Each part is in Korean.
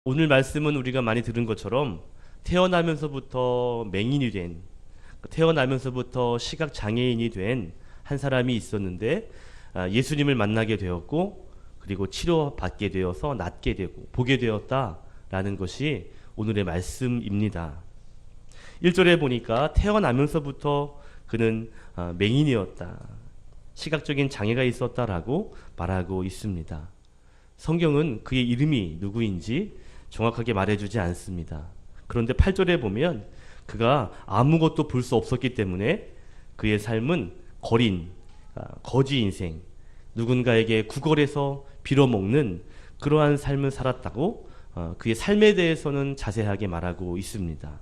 오늘 말씀은 우리가 많이 들은 것처럼 태어나면서부터 맹인이 된, 태어나면서부터 시각장애인이 된 한 사람이 있었는데 예수님을 만나게 되었고 그리고 치료받게 되어서 낫게 되고 보게 되었다라는 것이 오늘의 말씀입니다. 1절에 보니까 태어나면서부터 그는 맹인이었다. 시각적인 장애가 있었다라고 말하고 있습니다. 성경은 그의 이름이 누구인지 정확하게 말해주지 않습니다. 그런데 8절에 보면 그가 아무것도 볼 수 없었기 때문에 그의 삶은 거지 인생, 누군가에게 구걸해서 빌어먹는 그러한 삶을 살았다고 그의 삶에 대해서는 자세하게 말하고 있습니다.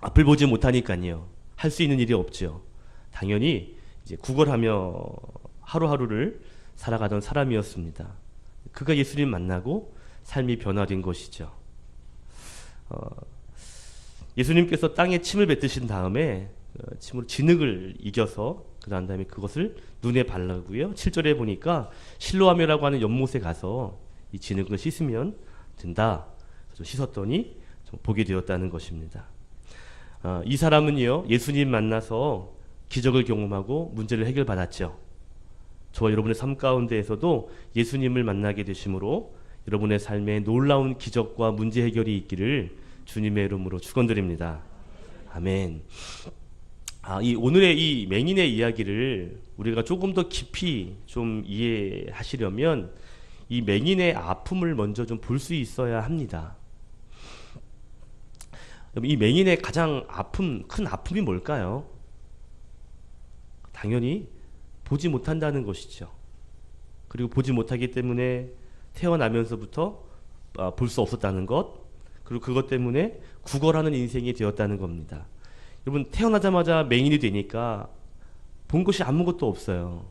앞을 보지 못하니까요. 할 수 있는 일이 없죠. 당연히 이제 구걸하며 하루하루를 살아가던 사람이었습니다. 그가 예수님 만나고 삶이 변화된 것이죠. 예수님께서 땅에 침을 뱉으신 다음에 침으로 진흙을 이겨서 그런 다음에 그것을 눈에 바르고요. 7절에 보니까 실로아며라고 하는 연못에 가서 이 진흙을 씻으면 된다. 그래서 씻었더니 보게 되었다는 것입니다. 이 사람은요, 예수님 만나서 기적을 경험하고 문제를 해결받았죠. 저와 여러분의 삶 가운데에서도 예수님을 만나게 되심으로 여러분의 삶에 놀라운 기적과 문제 해결이 있기를 주님의 이름으로 축원드립니다. 아멘. 오늘의 이 맹인의 이야기를 우리가 조금 더 깊이 좀 이해하시려면 이 맹인의 아픔을 먼저 좀 볼 수 있어야 합니다. 이 맹인의 가장 큰 아픔이 뭘까요? 당연히 보지 못한다는 것이죠. 그리고 보지 못하기 때문에 태어나면서부터 볼 수 없었다는 것, 그리고 그것 때문에 구걸하는 인생이 되었다는 겁니다. 여러분, 태어나자마자 맹인이 되니까 본 것이 아무것도 없어요.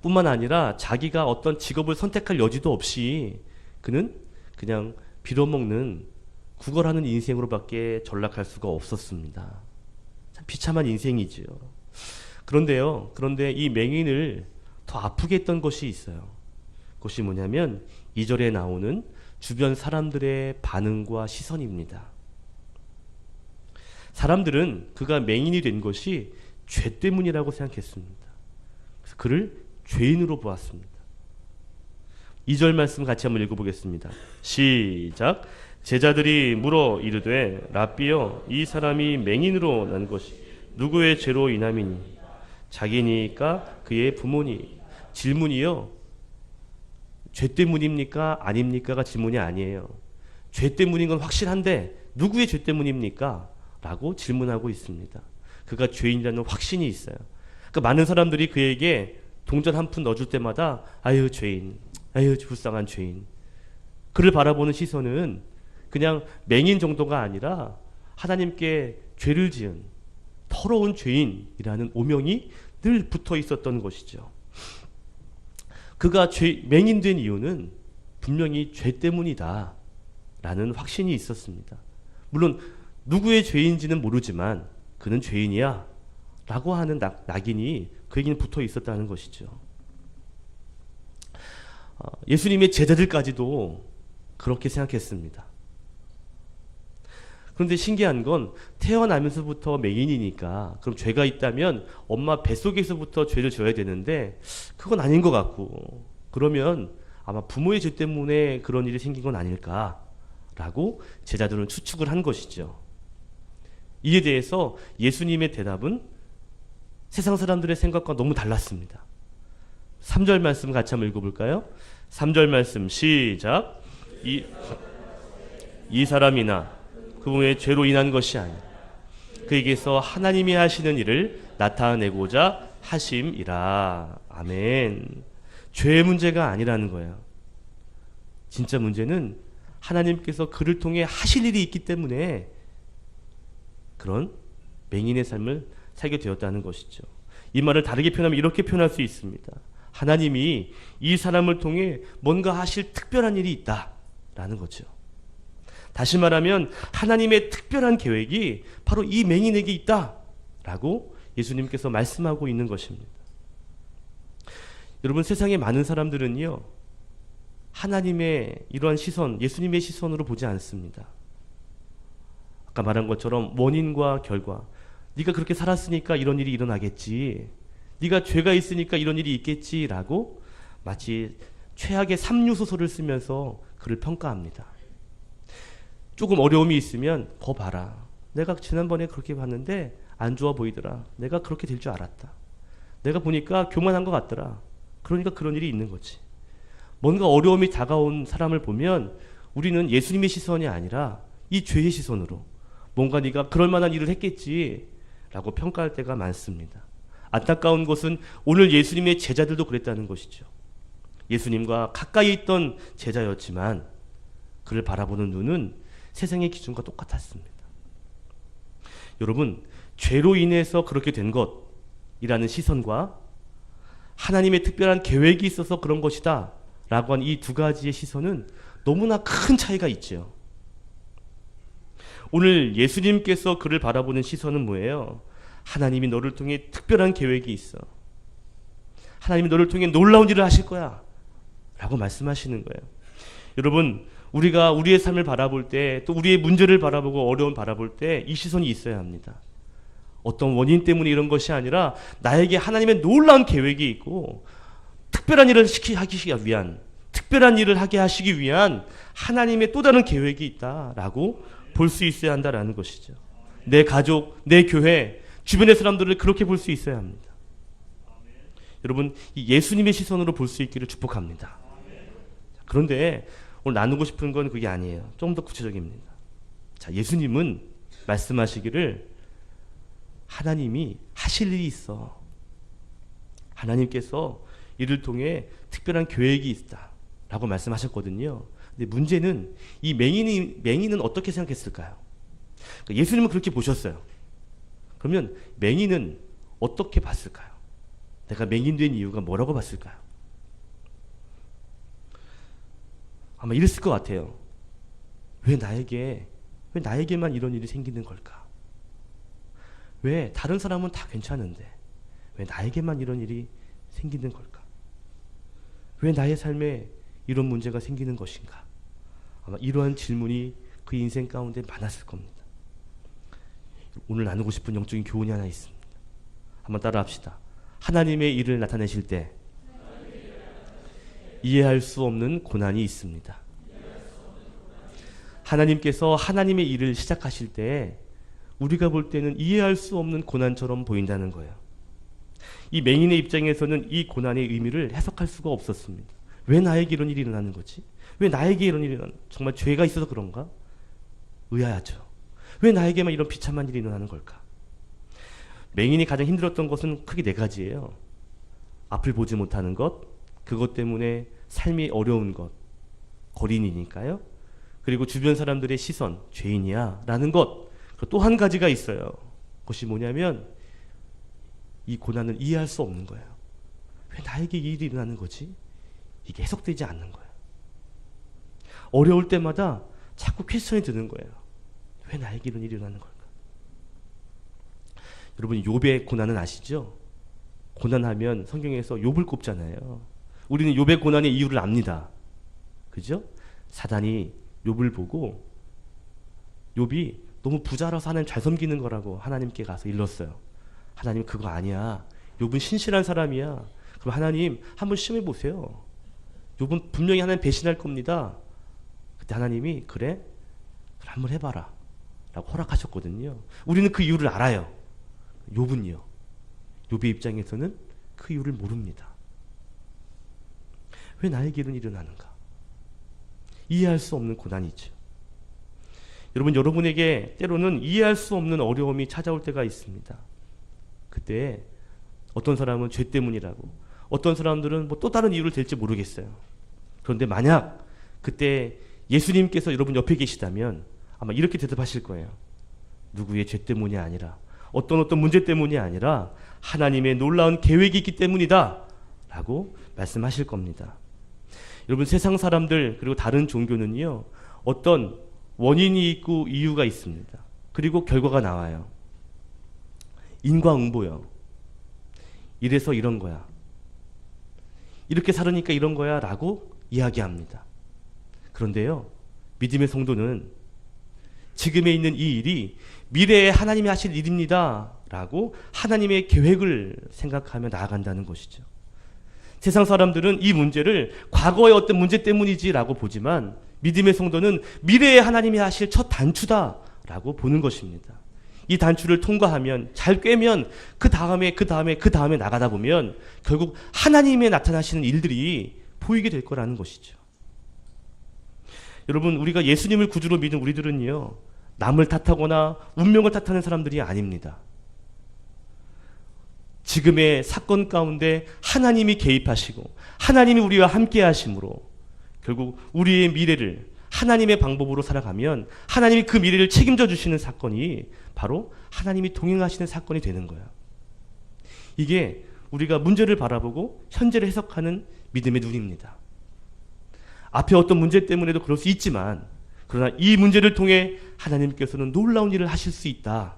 뿐만 아니라 자기가 어떤 직업을 선택할 여지도 없이 그는 그냥 빌어먹는 구걸하는 인생으로밖에 전락할 수가 없었습니다. 참 비참한 인생이지요. 그런데 이 맹인을 더 아프게 했던 것이 있어요. 그것이 뭐냐면 2절에 나오는 주변 사람들의 반응과 시선입니다. 사람들은 그가 맹인이 된 것이 죄 때문이라고 생각했습니다. 그래서 그를 죄인으로 보았습니다. 2절 말씀 같이 한번 읽어보겠습니다. 시작. 제자들이 물어 이르되 랍비여, 이 사람이 맹인으로 난 것이 누구의 죄로 인함이니? 자기니까 그의 부모니? 질문이요, 죄 때문입니까? 아닙니까가 질문이 아니에요. 죄 때문인 건 확실한데 누구의 죄 때문입니까? 라고 질문하고 있습니다. 그가 죄인이라는 확신이 있어요. 그러니까 많은 사람들이 그에게 동전 한 푼 넣어줄 때마다 아유 죄인, 아유 불쌍한 죄인. 그를 바라보는 시선은 그냥 맹인 정도가 아니라 하나님께 죄를 지은 더러운 죄인이라는 오명이 늘 붙어 있었던 것이죠. 그가 맹인된 이유는 분명히 죄 때문이다 라는 확신이 있었습니다. 물론 누구의 죄인지는 모르지만 그는 죄인이야 라고 하는 낙인이 그에게는 붙어 있었다는 것이죠. 예수님의 제자들까지도 그렇게 생각했습니다. 그런데 신기한 건 태어나면서부터 맹인이니까 그럼 죄가 있다면 엄마 뱃속에서부터 죄를 져야 되는데 그건 아닌 것 같고, 그러면 아마 부모의 죄 때문에 그런 일이 생긴 건 아닐까라고 제자들은 추측을 한 것이죠. 이에 대해서 예수님의 대답은 세상 사람들의 생각과 너무 달랐습니다. 3절 말씀 같이 한번 읽어볼까요? 3절 말씀 시작. 이 사람이나 그분의 죄로 인한 것이 아니라 그에게서 하나님이 하시는 일을 나타내고자 하심이라. 아멘. 죄의 문제가 아니라는 거예요. 진짜 문제는 하나님께서 그를 통해 하실 일이 있기 때문에 그런 맹인의 삶을 살게 되었다는 것이죠. 이 말을 다르게 표현하면 이렇게 표현할 수 있습니다. 하나님이 이 사람을 통해 뭔가 하실 특별한 일이 있다라는 거죠. 다시 말하면 하나님의 특별한 계획이 바로 이 맹인에게 있다라고 예수님께서 말씀하고 있는 것입니다. 여러분, 세상에 많은 사람들은요, 하나님의 이러한 시선, 예수님의 시선으로 보지 않습니다. 아까 말한 것처럼 원인과 결과. 네가 그렇게 살았으니까 이런 일이 일어나겠지. 네가 죄가 있으니까 이런 일이 있겠지라고 마치 최악의 삼류소설을 쓰면서 그를 평가합니다. 조금 어려움이 있으면 거 봐라. 내가 지난번에 그렇게 봤는데 안 좋아 보이더라. 내가 그렇게 될 줄 알았다. 내가 보니까 교만한 것 같더라. 그러니까 그런 일이 있는 거지. 뭔가 어려움이 다가온 사람을 보면 우리는 예수님의 시선이 아니라 이 죄의 시선으로 뭔가 네가 그럴 만한 일을 했겠지 라고 평가할 때가 많습니다. 안타까운 것은 오늘 예수님의 제자들도 그랬다는 것이죠. 예수님과 가까이 있던 제자였지만 그를 바라보는 눈은 세상의 기준과 똑같았습니다. 여러분, 죄로 인해서 그렇게 된 것이라는 시선과 하나님의 특별한 계획이 있어서 그런 것이다 라고 한 이 두 가지의 시선은 너무나 큰 차이가 있죠. 오늘 예수님께서 그를 바라보는 시선은 뭐예요? 하나님이 너를 통해 특별한 계획이 있어. 하나님이 너를 통해 놀라운 일을 하실 거야 라고 말씀하시는 거예요. 여러분, 우리가 우리의 삶을 바라볼 때, 또 우리의 문제를 바라보고 어려움 바라볼 때 이 시선이 있어야 합니다. 어떤 원인 때문에 이런 것이 아니라 나에게 하나님의 놀라운 계획이 있고 특별한 일을 하기 위한, 특별한 일을 하게 하시기 위한 하나님의 또 다른 계획이 있다라고 볼 수 있어야 한다라는 것이죠. 내 가족, 내 교회, 주변의 사람들을 그렇게 볼 수 있어야 합니다. 여러분, 이 예수님의 시선으로 볼 수 있기를 축복합니다. 그런데 오늘 나누고 싶은 건 그게 아니에요. 좀 더 구체적입니다. 자, 예수님은 말씀하시기를 하나님이 하실 일이 있어. 하나님께서 이를 통해 특별한 계획이 있다 라고 말씀하셨거든요. 근데 문제는 이 맹인은 어떻게 생각했을까요? 예수님은 그렇게 보셨어요. 그러면 맹인은 어떻게 봤을까요? 내가 맹인된 이유가 뭐라고 봤을까요? 아마 이랬을 것 같아요. 왜 나에게만 이런 일이 생기는 걸까? 왜 다른 사람은 다 괜찮은데 왜 나에게만 이런 일이 생기는 걸까? 왜 나의 삶에 이런 문제가 생기는 것인가? 아마 이러한 질문이 그 인생 가운데 많았을 겁니다. 오늘 나누고 싶은 영적인 교훈이 하나 있습니다. 한번 따라 합시다. 하나님의 일을 나타내실 때 이해할 수 없는 고난이 있습니다. 하나님께서 하나님의 일을 시작하실 때 우리가 볼 때는 이해할 수 없는 고난처럼 보인다는 거예요. 이 맹인의 입장에서는 이 고난의 의미를 해석할 수가 없었습니다. 왜 나에게 이런 일이 일어나는 거지? 왜 나에게 이런 일이 일어나는, 정말 죄가 있어서 그런가? 의아하죠. 왜 나에게만 이런 비참한 일이 일어나는 걸까? 맹인이 가장 힘들었던 것은 크게 네 가지예요. 앞을 보지 못하는 것, 그것 때문에 삶이 어려운 것, 거린이니까요. 그리고 주변 사람들의 시선, 죄인이야 라는 것. 또 한 가지가 있어요. 그것이 뭐냐면 이 고난을 이해할 수 없는 거예요. 왜 나에게 이 일이 일어나는 거지? 이게 해석되지 않는 거예요. 어려울 때마다 자꾸 퀘스천이 드는 거예요. 왜 나에게 이런 일이 일어나는 걸까? 여러분, 욥의 고난은 아시죠? 고난하면 성경에서 욥을 꼽잖아요. 우리는 욥의 고난의 이유를 압니다. 그죠? 사단이 욥을 보고 욥이 너무 부자라서 하나님 잘 섬기는 거라고 하나님께 가서 일렀어요. 하나님 그거 아니야. 욥은 신실한 사람이야. 그럼 하나님 한번 시험해 보세요. 욥은 분명히 하나님 배신할 겁니다. 그때 하나님이 그래? 한번 해봐라 라고 허락하셨거든요. 우리는 그 이유를 알아요. 욥은요. 욥의 입장에서는 그 이유를 모릅니다. 왜 나에게 이런 일이 일어나는가? 이해할 수 없는 고난이 있죠. 여러분, 여러분에게 때로는 이해할 수 없는 어려움이 찾아올 때가 있습니다. 그때 어떤 사람은 죄 때문이라고, 어떤 사람들은 뭐 또 다른 이유를 댈지 모르겠어요. 그런데 만약 그때 예수님께서 여러분 옆에 계시다면 아마 이렇게 대답하실 거예요. 누구의 죄 때문이 아니라, 어떤 문제 때문이 아니라 하나님의 놀라운 계획이 있기 때문이다 라고 말씀하실 겁니다. 여러분, 세상 사람들 그리고 다른 종교는요, 어떤 원인이 있고 이유가 있습니다. 그리고 결과가 나와요. 인과응보요. 이래서 이런 거야. 이렇게 살으니까 이런 거야 라고 이야기합니다. 그런데요, 믿음의 성도는 지금에 있는 이 일이 미래에 하나님이 하실 일입니다 라고 하나님의 계획을 생각하며 나아간다는 것이죠. 세상 사람들은 이 문제를 과거의 어떤 문제 때문이지 라고 보지만, 믿음의 성도는 미래에 하나님이 하실 첫 단추다 라고 보는 것입니다. 이 단추를 통과하면, 잘 꿰면 그 다음에 나가다 보면 결국 하나님의 나타나시는 일들이 보이게 될 거라는 것이죠. 여러분, 우리가 예수님을 구주로 믿은 우리들은요, 남을 탓하거나 운명을 탓하는 사람들이 아닙니다. 지금의 사건 가운데 하나님이 개입하시고 하나님이 우리와 함께 하심으로 결국 우리의 미래를 하나님의 방법으로 살아가면 하나님이 그 미래를 책임져 주시는 사건이 바로 하나님이 동행하시는 사건이 되는 거야. 이게 우리가 문제를 바라보고 현재를 해석하는 믿음의 눈입니다. 앞에 어떤 문제 때문에도 그럴 수 있지만, 그러나 이 문제를 통해 하나님께서는 놀라운 일을 하실 수 있다.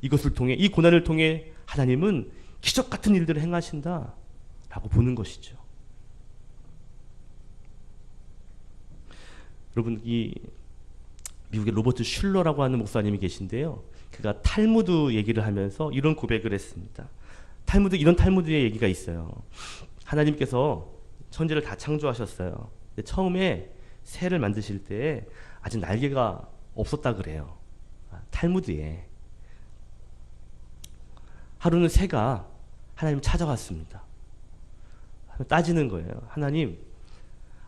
이것을 통해, 이 고난을 통해 하나님은 기적 같은 일들을 행하신다 라고 보는 것이죠. 여러분, 이 미국의 로버트 슐러라고 하는 목사님이 계신데요, 그가 탈무드 얘기를 하면서 이런 고백을 했습니다. 이런 탈무드의 얘기가 있어요. 하나님께서 천지를 다 창조하셨어요. 근데 처음에 새를 만드실 때 아직 날개가 없었다 그래요. 탈무드에. 하루는 새가 하나님 찾아왔습니다. 따지는 거예요. 하나님,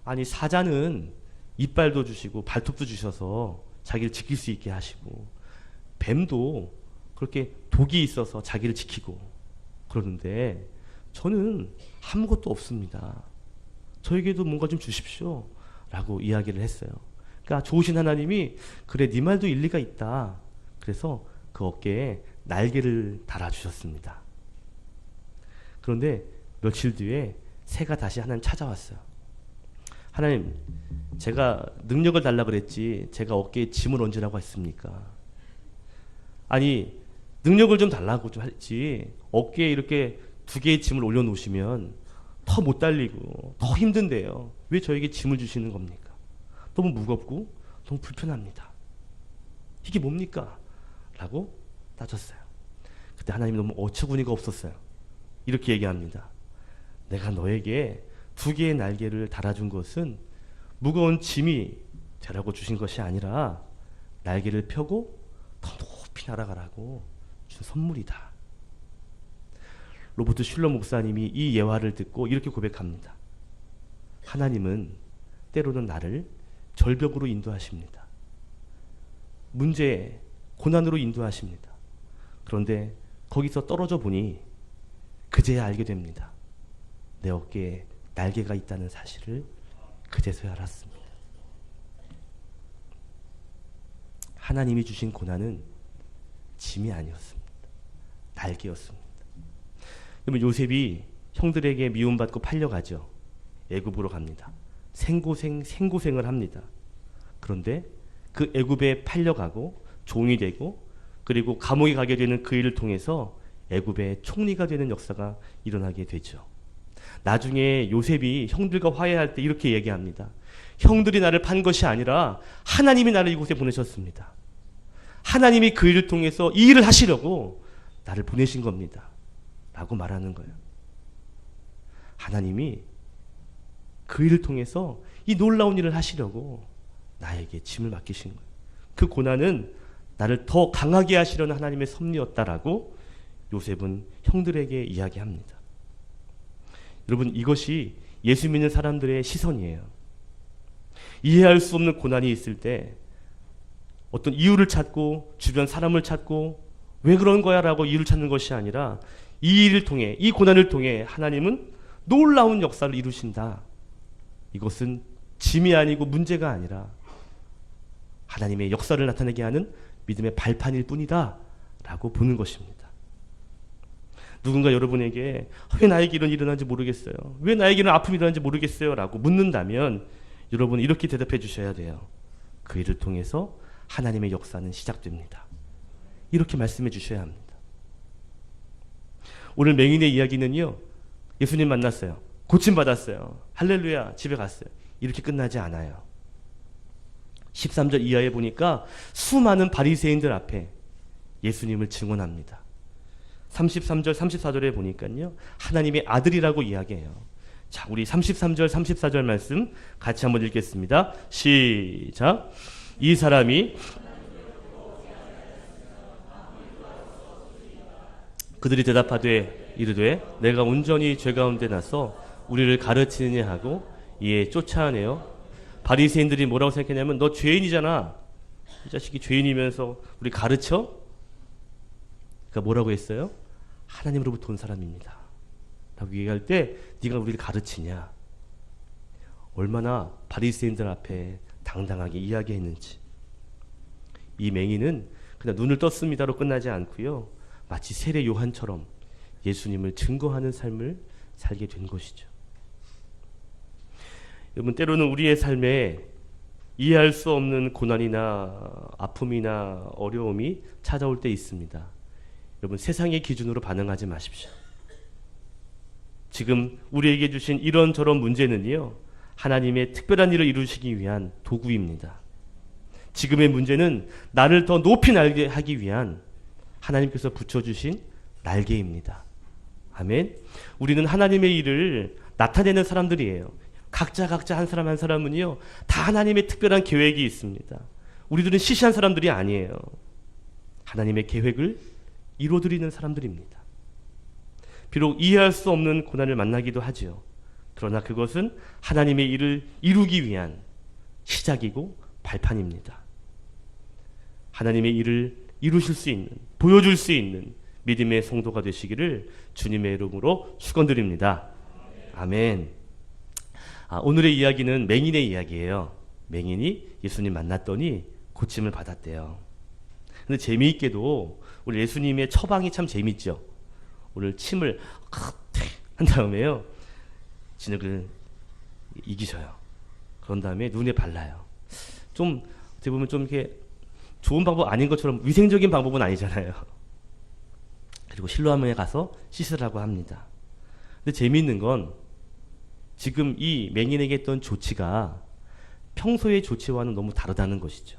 아니 사자는 이빨도 주시고 발톱도 주셔서 자기를 지킬 수 있게 하시고, 뱀도 그렇게 독이 있어서 자기를 지키고 그러는데 저는 아무것도 없습니다. 저에게도 뭔가 좀 주십시오 라고 이야기를 했어요. 그러니까 좋으신 하나님이, 그래 네 말도 일리가 있다. 그래서 그 어깨에 날개를 달아주셨습니다. 그런데 며칠 뒤에 새가 다시 하나님 찾아왔어요. 하나님, 제가 능력을 달라 그랬지 제가 어깨에 짐을 얹으라고 했습니까? 아니, 능력을 좀 달라고 좀 했지 어깨에 이렇게 2개의 짐을 올려놓으시면 더 못 달리고 더 힘든데요, 왜 저에게 짐을 주시는 겁니까? 너무 무겁고 너무 불편합니다. 이게 뭡니까? 라고 따졌어요. 그때 하나님이 너무 어처구니가 없었어요. 이렇게 얘기합니다. 내가 너에게 2개의 날개를 달아준 것은 무거운 짐이 되라고 주신 것이 아니라 날개를 펴고 더 높이 날아가라고 준 선물이다. 로버트 슐러 목사님이 이 예화를 듣고 이렇게 고백합니다. 하나님은 때로는 나를 절벽으로 인도하십니다. 문제, 고난으로 인도하십니다. 그런데 거기서 떨어져 보니 그제야 알게 됩니다. 내 어깨에 날개가 있다는 사실을 그제서야 알았습니다. 하나님이 주신 고난은 짐이 아니었습니다. 날개였습니다. 그러면 요셉이 형들에게 미움받고 팔려가죠. 애굽으로 갑니다. 생고생을 합니다. 그런데 그 애굽에 팔려가고 종이 되고, 그리고 감옥에 가게 되는 그 일을 통해서 애굽의 총리가 되는 역사가 일어나게 되죠. 나중에 요셉이 형들과 화해할 때 이렇게 얘기합니다. 형들이 나를 판 것이 아니라 하나님이 나를 이곳에 보내셨습니다. 하나님이 그 일을 통해서 이 일을 하시려고 나를 보내신 겁니다. 라고 말하는 거예요. 하나님이 그 일을 통해서 이 놀라운 일을 하시려고 나에게 짐을 맡기신 거예요. 그 고난은 나를 더 강하게 하시려는 하나님의 섭리였다라고 요셉은 형들에게 이야기합니다. 여러분, 이것이 예수 믿는 사람들의 시선이에요. 이해할 수 없는 고난이 있을 때 어떤 이유를 찾고 주변 사람을 찾고 왜 그런 거야 라고 이유를 찾는 것이 아니라, 이 일을 통해, 이 고난을 통해 하나님은 놀라운 역사를 이루신다. 이것은 짐이 아니고 문제가 아니라 하나님의 역사를 나타내게 하는 믿음의 발판일 뿐이다 라고 보는 것입니다. 누군가 여러분에게 왜 나에게 이런 일이 일어나는지 모르겠어요, 왜 나에게 이런 아픔이 일어나는지 모르겠어요 라고 묻는다면 여러분 이렇게 대답해 주셔야 돼요. 그 일을 통해서 하나님의 역사는 시작됩니다. 이렇게 말씀해 주셔야 합니다. 오늘 맹인의 이야기는요, 예수님 만났어요, 고침받았어요, 할렐루야, 집에 갔어요, 이렇게 끝나지 않아요. 13절 이하에 보니까 수많은 바리새인들 앞에 예수님을 증언합니다. 33절, 34절에 보니까요, 하나님의 아들이라고 이야기해요. 자, 우리 33절, 34절 말씀 같이 한번 읽겠습니다. 시작. 이 사람이 그들이 대답하되 이르되 내가 온전히 죄 가운데 나서 우리를 가르치느냐 하고 이에 쫓아내어 바리새인들이 뭐라고 생각했냐면 너 죄인이잖아. 이 자식이 죄인이면서 우리 가르쳐? 그러니까 뭐라고 했어요? 하나님으로부터 온 사람입니다 라고 얘기할 때 네가 우리를 가르치냐. 얼마나 바리새인들 앞에 당당하게 이야기했는지. 이 맹인은 그냥 눈을 떴습니다로 끝나지 않고요, 마치 세례 요한처럼 예수님을 증거하는 삶을 살게 된 것이죠. 여러분, 때로는 우리의 삶에 이해할 수 없는 고난이나 아픔이나 어려움이 찾아올 때 있습니다. 여러분, 세상의 기준으로 반응하지 마십시오. 지금 우리에게 주신 이런저런 문제는요, 하나님의 특별한 일을 이루시기 위한 도구입니다. 지금의 문제는 나를 더 높이 날게 하기 위한 하나님께서 붙여주신 날개입니다. 아멘. 우리는 하나님의 일을 나타내는 사람들이에요. 각자 한 사람 한 사람은요, 다 하나님의 특별한 계획이 있습니다. 우리들은 시시한 사람들이 아니에요. 하나님의 계획을 이루어드리는 사람들입니다. 비록 이해할 수 없는 고난을 만나기도 하지요. 그러나 그것은 하나님의 일을 이루기 위한 시작이고 발판입니다. 하나님의 일을 이루실 수 있는, 보여줄 수 있는 믿음의 성도가 되시기를 주님의 이름으로 축원드립니다. 아멘. 오늘의 이야기는 맹인의 이야기예요. 맹인이 예수님 만났더니 고침을 받았대요. 근데 재미있게도 우리 예수님의 처방이 참 재밌죠. 오늘 침을 한 다음에요, 진흙을 이기셔요. 그런 다음에 눈에 발라요. 좀 어떻게 보면 좀 이렇게 좋은 방법 아닌 것처럼 위생적인 방법은 아니잖아요. 그리고 실로암에 가서 씻으라고 합니다. 근데 재미있는 건 지금 이 맹인에게 했던 조치가 평소의 조치와는 너무 다르다는 것이죠.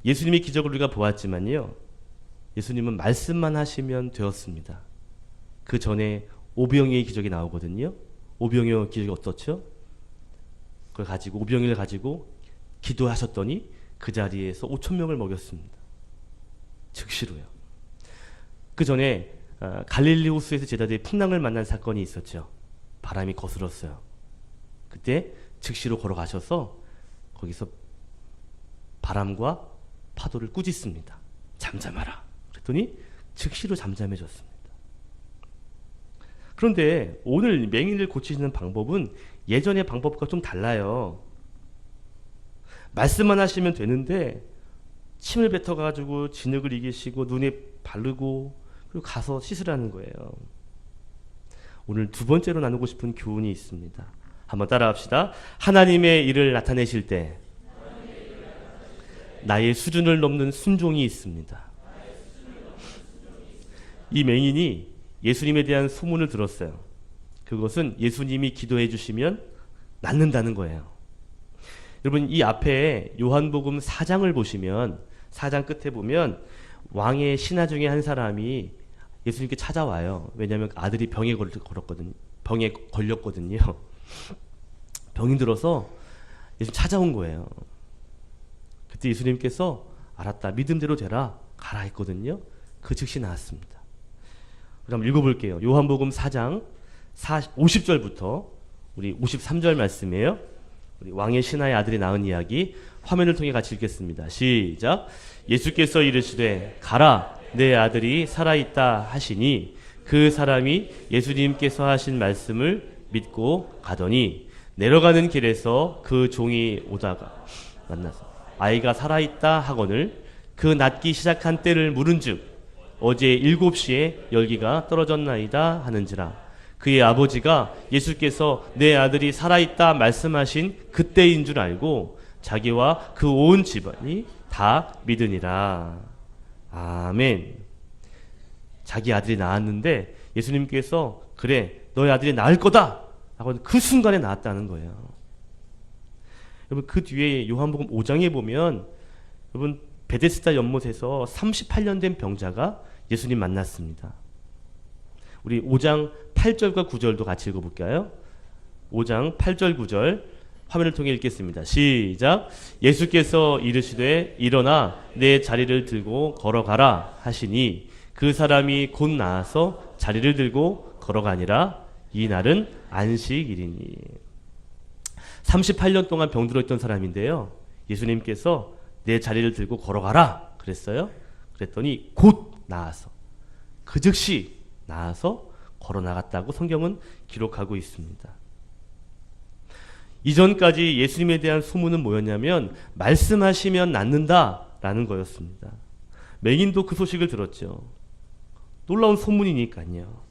예수님의 기적을 우리가 보았지만요, 예수님은 말씀만 하시면 되었습니다. 그 전에 오병이의 기적이 나오거든요. 오병이의 기적이 어떻죠? 그걸 가지고, 오병이를 가지고 기도하셨더니 그 자리에서 5,000명을 먹였습니다. 즉시로요. 그 전에 갈릴리 호수에서 제자들이 풍랑을 만난 사건이 있었죠. 바람이 거슬렀어요. 그때 즉시로 걸어가셔서 거기서 바람과 파도를 꾸짖습니다. 잠잠하라. 그랬더니 즉시로 잠잠해졌습니다. 그런데 오늘 맹인을 고치시는 방법은 예전의 방법과 좀 달라요. 말씀만 하시면 되는데 침을 뱉어가지고 진흙을 이기시고 눈에 바르고 그리고 가서 씻으라는 거예요. 오늘 두 번째로 나누고 싶은 교훈이 있습니다. 한번 따라합시다. 하나님의 일을 나타내실 때 나의 수준을 넘는 순종이 있습니다. 이 맹인이 예수님에 대한 소문을 들었어요. 그것은 예수님이 기도해 주시면 낫는다는 거예요. 여러분, 이 앞에 요한복음 4장을 보시면 4장 끝에 보면 왕의 신하 중에 한 사람이 예수님께 찾아와요. 왜냐하면 아들이 병에 걸렸거든요. 병이 들어서 예수님 찾아온 거예요. 그때 예수님께서 알았다, 믿음대로 되라, 가라 했거든요. 그 즉시 나았습니다. 그럼 읽어볼게요. 요한복음 4장 50절부터 우리 53절 말씀이에요. 우리 왕의 신하의 아들이 낳은 이야기 화면을 통해 같이 읽겠습니다. 시작. 예수께서 이르시되 가라, 내 아들이 살아있다 하시니 그 사람이 예수님께서 하신 말씀을 믿고 가더니 내려가는 길에서 그 종이 오다가 만나서 아이가 살아있다 하거늘 그 낫기 시작한 때를 물은즉 어제 7시에 열기가 떨어졌나이다 하는지라. 그의 아버지가 예수께서 내 아들이 살아있다 말씀하신 그때인 줄 알고 자기와 그 온 집안이 다 믿으니라. 아멘. 자기 아들이 낳았는데 예수님께서 그래, 너의 아들이 낳을 거다 하고 그 순간에 낳았다는 거예요. 여러분 그 뒤에 요한복음 5장에 보면 여러분 베데스다 연못에서 38년 된 병자가 예수님 만났습니다. 우리 5장 8절과 9절도 같이 읽어볼까요? 5장 8절 9절 화면을 통해 읽겠습니다. 시작. 예수께서 이르시되 일어나 내 자리를 들고 걸어가라 하시니 그 사람이 곧 나아서 자리를 들고 걸어가니라. 이 날은 안식일이니. 38년 동안 병들어 있던 사람인데요. 예수님께서 내 자리를 들고 걸어가라 그랬어요. 그랬더니 곧 나아서 그 즉시 나아서 걸어 나갔다고 성경은 기록하고 있습니다. 이전까지 예수님에 대한 소문은 뭐였냐면 말씀하시면 낫는다라는 거였습니다. 맹인도 그 소식을 들었죠. 놀라운 소문이니까요.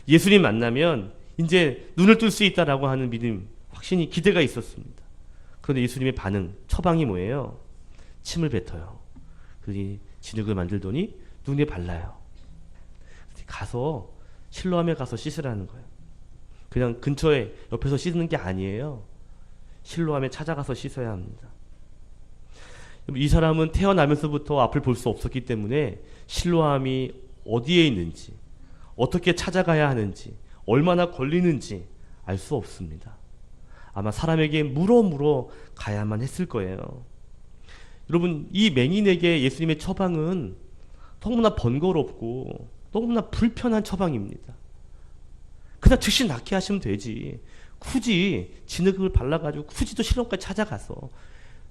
예수님 만나면 이제 눈을 뜰 수 있다라고 하는 믿음, 확신이, 기대가 있었습니다. 그런데 예수님의 반응, 처방이 뭐예요? 침을 뱉어요. 그러니 진흙을 만들더니 눈에 발라요. 가서 실로암에 가서 씻으라는 거예요. 그냥 근처에 옆에서 씻는 게 아니에요. 실로암에 찾아가서 씻어야 합니다. 이 사람은 태어나면서부터 앞을 볼 수 없었기 때문에 실로암이 어디에 있는지, 어떻게 찾아가야 하는지, 얼마나 걸리는지 알 수 없습니다. 아마 사람에게 물어 가야만 했을 거예요. 여러분, 이 맹인에게 예수님의 처방은 너무나 번거롭고 너무나 불편한 처방입니다. 그냥 즉시 낫게 하시면 되지. 굳이 진흙을 발라가지고 굳이 또 실험까지 찾아가서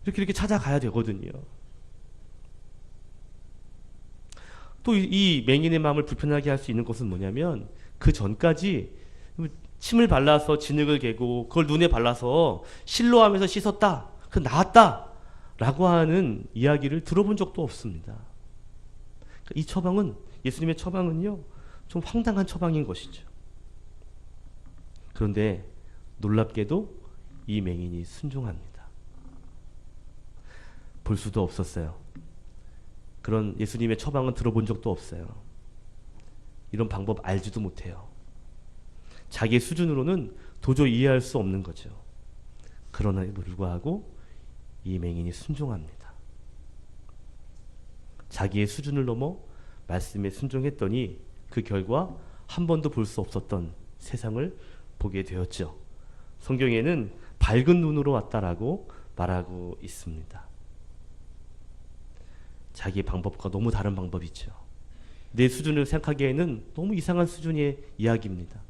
이렇게 찾아가야 되거든요. 또 이 맹인의 마음을 불편하게 할 수 있는 것은 뭐냐면 그 전까지 침을 발라서 진흙을 개고 그걸 눈에 발라서 실로암에서 씻었다, 그 나았다 라고 하는 이야기를 들어본 적도 없습니다. 이 처방은, 예수님의 처방은요 좀 황당한 처방인 것이죠. 그런데 놀랍게도 이 맹인이 순종합니다. 볼 수도 없었어요. 그런 예수님의 처방은 들어본 적도 없어요. 이런 방법 알지도 못해요. 자기의 수준으로는 도저히 이해할 수 없는 거죠. 그러나 불구하고 이 맹인이 순종합니다. 자기의 수준을 넘어 말씀에 순종했더니 그 결과 한 번도 볼 수 없었던 세상을 보게 되었죠. 성경에는 밝은 눈으로 왔다라고 말하고 있습니다. 자기의 방법과 너무 다른 방법이죠. 내 수준을 생각하기에는 너무 이상한 수준의 이야기입니다.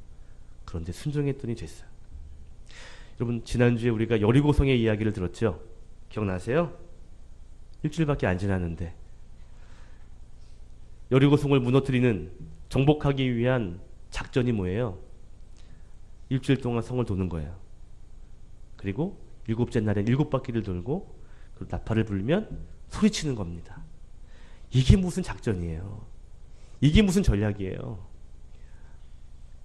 그런데 순종했더니 됐어요. 여러분, 지난주에 우리가 여리고성의 이야기를 들었죠? 기억나세요? 일주일밖에 안 지났는데 여리고성을 무너뜨리는, 정복하기 위한 작전이 뭐예요? 일주일 동안 성을 도는 거예요. 그리고 일곱째 날엔 7바퀴를 돌고 그리고 나팔을 불면 소리치는 겁니다. 이게 무슨 작전이에요? 이게 무슨 전략이에요?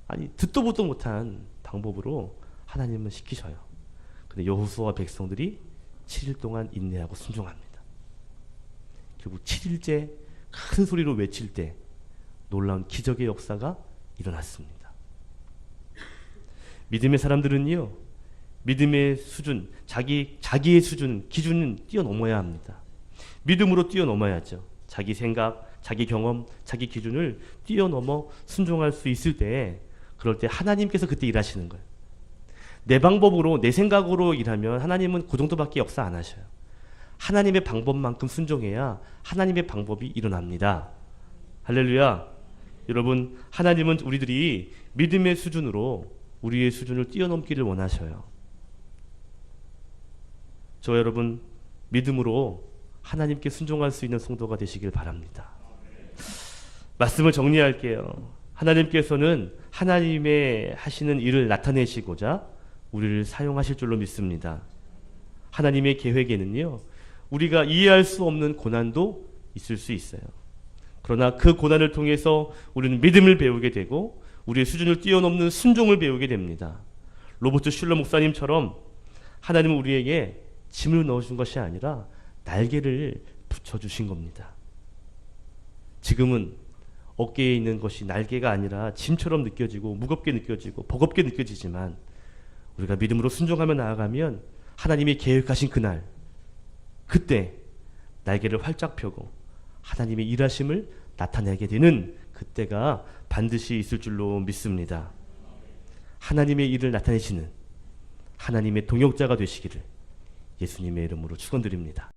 아니, 듣도 보도 못한 방법으로 하나님은 시키셔요. 근데 여호수아와 백성들이 7일 동안 인내하고 순종합니다. 결국 7일째 큰 소리로 외칠 때 놀라운 기적의 역사가 일어났습니다. 믿음의 사람들은요, 믿음의 수준, 자기의 수준, 기준은 뛰어넘어야 합니다. 믿음으로 뛰어넘어야죠. 자기 생각, 자기 경험, 자기 기준을 뛰어넘어 순종할 수 있을 때, 그럴 때 하나님께서 그때 일하시는 거예요. 내 방법으로, 내 생각으로 일하면 하나님은 그 정도밖에 역사 안 하셔요. 하나님의 방법만큼 순종해야 하나님의 방법이 일어납니다. 할렐루야. 여러분, 하나님은 우리들이 믿음의 수준으로 우리의 수준을 뛰어넘기를 원하셔요. 저 여러분, 믿음으로 하나님께 순종할 수 있는 성도가 되시길 바랍니다. 말씀을 정리할게요. 하나님께서는 하나님의 하시는 일을 나타내시고자 우리를 사용하실 줄로 믿습니다. 하나님의 계획에는요, 우리가 이해할 수 없는 고난도 있을 수 있어요. 그러나 그 고난을 통해서 우리는 믿음을 배우게 되고 우리의 수준을 뛰어넘는 순종을 배우게 됩니다. 로버트 슐러 목사님처럼 하나님은 우리에게 짐을 넣어준 것이 아니라 날개를 붙여주신 겁니다. 지금은 어깨에 있는 것이 날개가 아니라 짐처럼 느껴지고 무겁게 느껴지고 버겁게 느껴지지만 우리가 믿음으로 순종하며 나아가면 하나님이 계획하신 그날, 그때 날개를 활짝 펴고 하나님의 일하심을 나타내게 되는 그때가 반드시 있을 줄로 믿습니다. 하나님의 일을 나타내시는 하나님의 동역자가 되시기를 예수님의 이름으로 축원드립니다.